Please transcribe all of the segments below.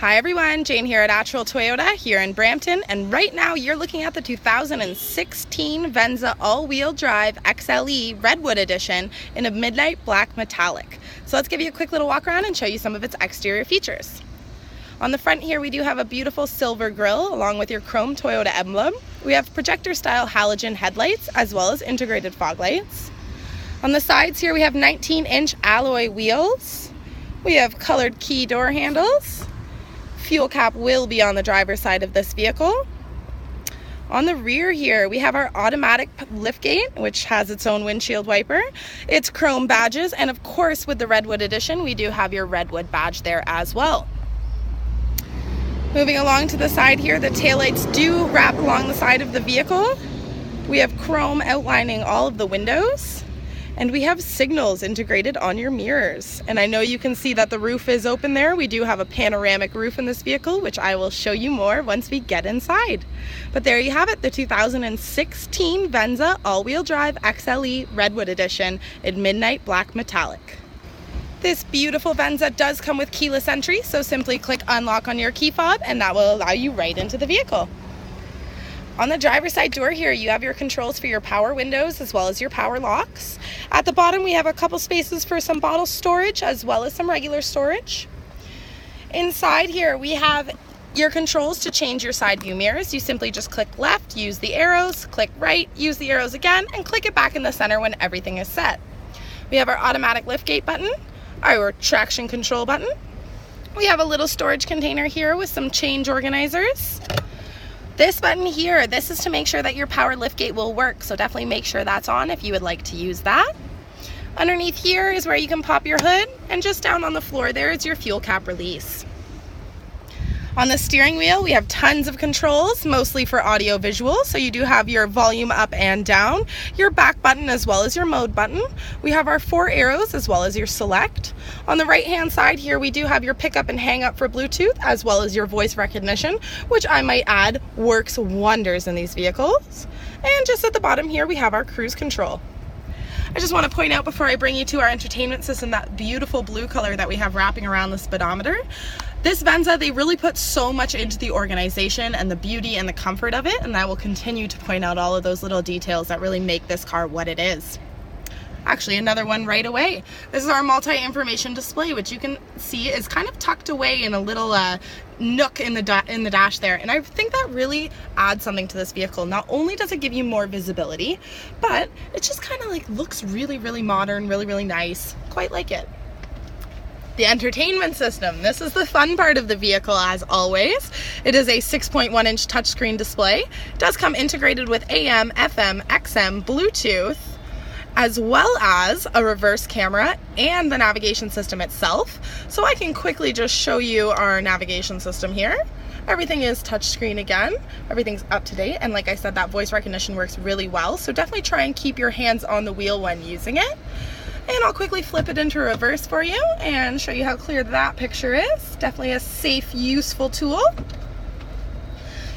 Hi everyone, Jane here at Attrell Toyota here in Brampton, and right now you're looking at the 2016 Venza all-wheel drive XLE Redwood Edition in a midnight black metallic. So let's give you a quick little walk around and show you some of its exterior features. On the front here we do have a beautiful silver grille along with your chrome Toyota emblem. We have projector style halogen headlights as well as integrated fog lights. On the sides here we have 19-inch alloy wheels. We have colored key door handles. Fuel cap will be on the driver's side of this vehicle. On the rear here we have our automatic liftgate, which has its own windshield wiper, its chrome badges, and of course with the Redwood Edition we do have your Redwood badge there as well. Moving along to the side here, the taillights do wrap along the side of the vehicle. We have chrome outlining all of the windows. And we have signals integrated on your mirrors. And I know you can see that the roof is open there. We do have a panoramic roof in this vehicle, which I will show you more once we get inside. But there you have it, the 2016 Venza all-wheel drive XLE Redwood Edition in midnight black metallic. This beautiful Venza does come with keyless entry, so simply click unlock on your key fob and that will allow you right into the vehicle. On the driver's side door here, you have your controls for your power windows as well as your power locks. At the bottom, we have a couple spaces for some bottle storage as well as some regular storage. Inside here, we have your controls to change your side view mirrors. You simply just click left, use the arrows, click right, use the arrows again, and click it back in the center when everything is set. We have our automatic liftgate button, our traction control button. We have a little storage container here with some change organizers. This button here, this is to make sure that your power liftgate will work, so definitely make sure that's on if you would like to use that. Underneath here is where you can pop your hood, and just down on the floor there is your fuel cap release. On the steering wheel, we have tons of controls, mostly for audio visual, so you do have your volume up and down, your back button as well as your mode button. We have our 4 arrows as well as your select. On the right hand side here we do have your pickup and hang up for Bluetooth as well as your voice recognition, which I might add works wonders in these vehicles. And just at the bottom here we have our cruise control. I just want to point out before I bring you to our entertainment system, that beautiful blue color that we have wrapping around the speedometer. This Venza, they really put so much into the organization and the beauty and the comfort of it, and I will continue to point out all of those little details that really make this car what it is. Actually, another one right away. This is our multi-information display, which you can see is kind of tucked away in a little nook in the dash there, and I think that really adds something to this vehicle. Not only does it give you more visibility, but it just kind of like looks really, really modern, really, really nice. Quite like it. The entertainment system. This is the fun part of the vehicle as always. It is a 6.1-inch touchscreen display. It does come integrated with AM, FM, XM, Bluetooth, as well as a reverse camera and the navigation system itself. So I can quickly just show you our navigation system here. Everything is touchscreen again. Everything's up to date, and like I said, that voice recognition works really well. So definitely try and keep your hands on the wheel when using it. And I'll quickly flip it into reverse for you and show you how clear that picture is. Definitely a safe, useful tool.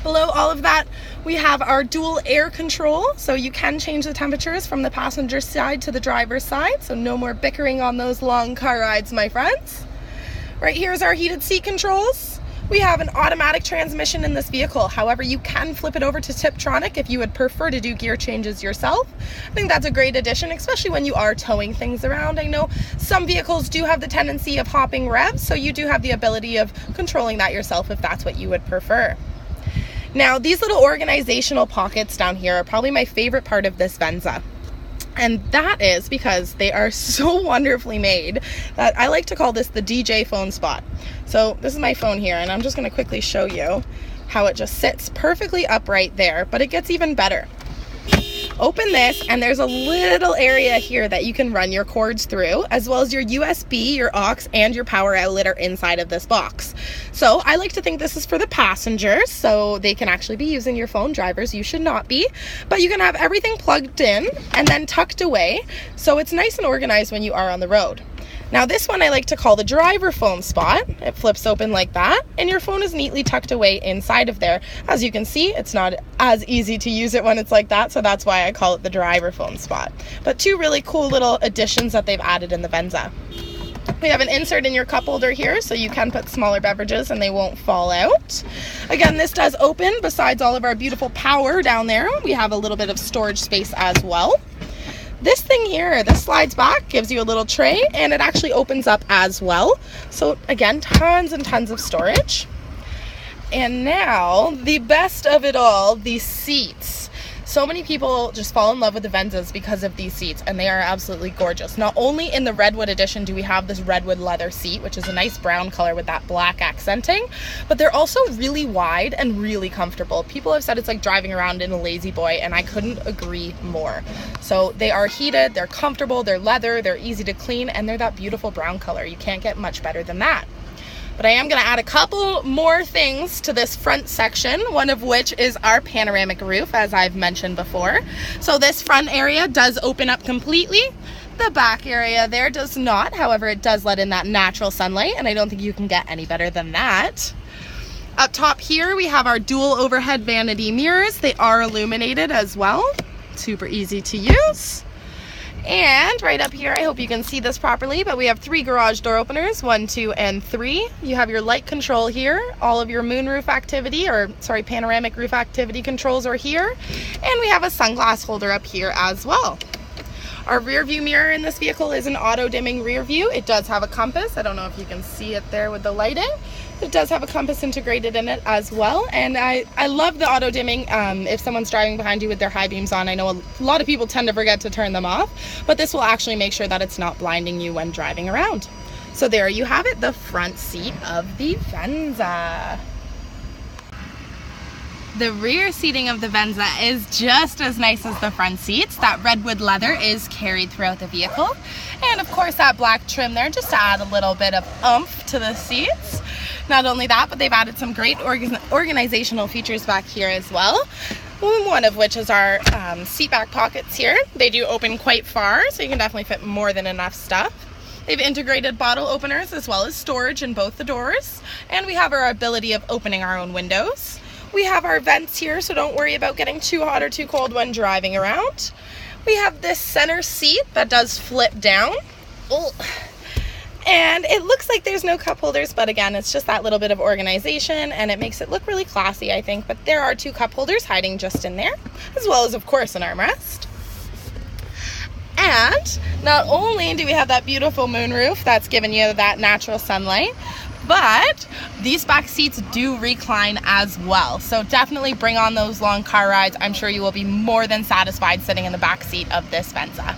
Below all of that, we have our dual air control, so you can change the temperatures from the passenger side to the driver's side, so no more bickering on those long car rides, my friends. Right here is our heated seat controls. We have an automatic transmission in this vehicle. However, you can flip it over to Tiptronic if you would prefer to do gear changes yourself. I think that's a great addition, especially when you are towing things around. I know some vehicles do have the tendency of hopping revs, so you do have the ability of controlling that yourself if that's what you would prefer. Now, these little organizational pockets down here are probably my favorite part of this Venza. And that is because they are so wonderfully made that I like to call this the DJ phone spot. So this is my phone here, and I'm just going to quickly show you how it just sits perfectly upright there, but it gets even better. Open this, and there's a little area here that you can run your cords through, as well as your USB, your aux, and your power outlet are inside of this box. So I like to think this is for the passengers, so they can actually be using your phone. Drivers, you should not be, but you can have everything plugged in and then tucked away, so it's nice and organized when you are on the road. Now this one I like to call the driver phone spot. It flips open like that, and your phone is neatly tucked away inside of there. As you can see, it's not as easy to use it when it's like that, so that's why I call it the driver phone spot. But two really cool little additions that they've added in the Venza. We have an insert in your cup holder here, so you can put smaller beverages and they won't fall out. Again, this does open. Besides all of our beautiful power down there, we have a little bit of storage space as well. This thing here, this slides back, gives you a little tray, and it actually opens up as well. So again, tons and tons of storage. And now, the best of it all, these seats. So many people just fall in love with the Venzas because of these seats, and they are absolutely gorgeous. Not only in the Redwood edition do we have this Redwood leather seat, which is a nice brown color with that black accenting, but they're also really wide and really comfortable. People have said it's like driving around in a Lazy Boy, and I couldn't agree more. So they are heated, they're comfortable, they're leather, they're easy to clean, and they're that beautiful brown color. You can't get much better than that. But I am going to add a couple more things to this front section, one of which is our panoramic roof, as I've mentioned before. So this front area does open up completely. The back area there does not. However, it does let in that natural sunlight, and I don't think you can get any better than that. Up top here, we have our dual overhead vanity mirrors. They are illuminated as well. Super easy to use. And right up here, I hope you can see this properly, but we have 3 garage door openers, 1, 2, and 3. You have your light control here. All of your moonroof activity, panoramic roof activity controls are here. And we have a sunglass holder up here as well. Our rear view mirror in this vehicle is an auto dimming rear view. It does have a compass. I don't know if you can see it there with the lighting. It does have a compass integrated in it as well, and I love the auto dimming. If someone's driving behind you with their high beams on, I know a lot of people tend to forget to turn them off, but this will actually make sure that it's not blinding you when driving around. So there you have it, the front seat of the Venza. The rear seating of the Venza is just as nice as the front seats. That redwood leather is carried throughout the vehicle, and of course that black trim there just to add a little bit of oomph to the seats. Not only that, but they've added some great organizational features back here as well. One of which is our seat back pockets here. They do open quite far, so you can definitely fit more than enough stuff. They've integrated bottle openers as well as storage in both the doors. And we have our ability of opening our own windows. We have our vents here, so don't worry about getting too hot or too cold when driving around. We have this center seat that does flip down. Oh. And it looks like there's no cup holders, but again, it's just that little bit of organization, and it makes it look really classy, I think. But there are 2 cup holders hiding just in there, as well as, of course, an armrest. And not only do we have that beautiful moonroof that's giving you that natural sunlight, but these back seats do recline as well. So definitely bring on those long car rides. I'm sure you will be more than satisfied sitting in the back seat of this Venza.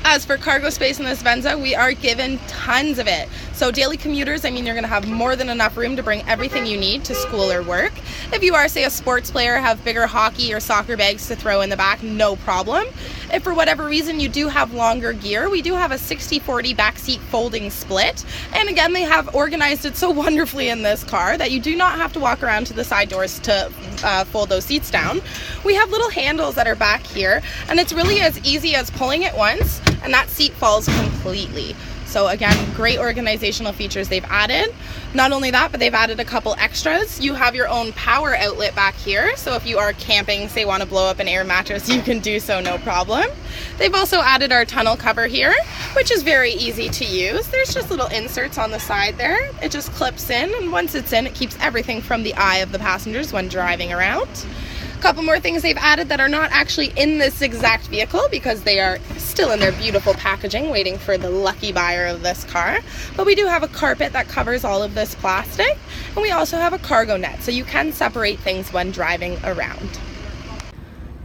As for cargo space in this Venza, we are given tons of it. So daily commuters, I mean, you're going to have more than enough room to bring everything you need to school or work. If you are, say, a sports player, have bigger hockey or soccer bags to throw in the back, no problem. If for whatever reason you do have longer gear, we do have a 60-40 backseat folding split. And again, they have organized it so wonderfully in this car that you do not have to walk around to the side doors to fold those seats down. We have little handles that are back here, and it's really as easy as pulling it once, and that seat falls completely. So again, great organizational features they've added. Not only that, but they've added a couple extras. You have your own power outlet back here. So if you are camping, say want to blow up an air mattress, you can do so no problem. They've also added our tunnel cover here, which is very easy to use. There's just little inserts on the side there. It just clips in, and once it's in, it keeps everything from the eye of the passengers when driving around. Couple more things they've added that are not actually in this exact vehicle because they are still in their beautiful packaging waiting for the lucky buyer of this car. But we do have a carpet that covers all of this plastic, and we also have a cargo net, so you can separate things when driving around.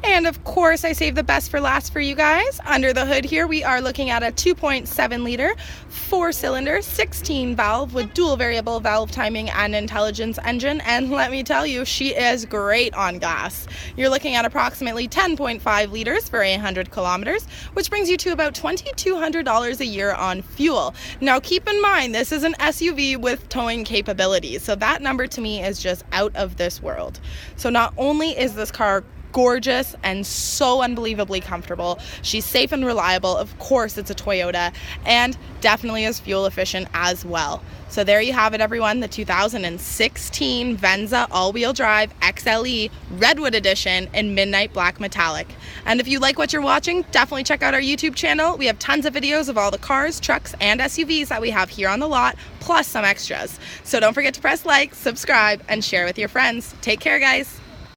And of course, I saved the best for last for you guys. Under the hood here, we are looking at a 2.7 liter, 4-cylinder, 16 valve with dual variable valve timing and intelligence engine. And let me tell you, she is great on gas. You're looking at approximately 10.5 liters for 100 kilometers, which brings you to about $2,200 a year on fuel. Now, keep in mind, this is an SUV with towing capabilities. So that number to me is just out of this world. So not only is this car gorgeous and so unbelievably comfortable. She's safe and reliable. Of course, it's a Toyota, and definitely is fuel efficient as well. So there you have it, everyone, the 2016 Venza all-wheel drive XLE Redwood Edition in Midnight Black Metallic. And if you like what you're watching, definitely check out our YouTube channel. We have tons of videos of all the cars, trucks, and SUVs that we have here on the lot, plus some extras. So don't forget to press like, subscribe, and share with your friends. Take care, guys.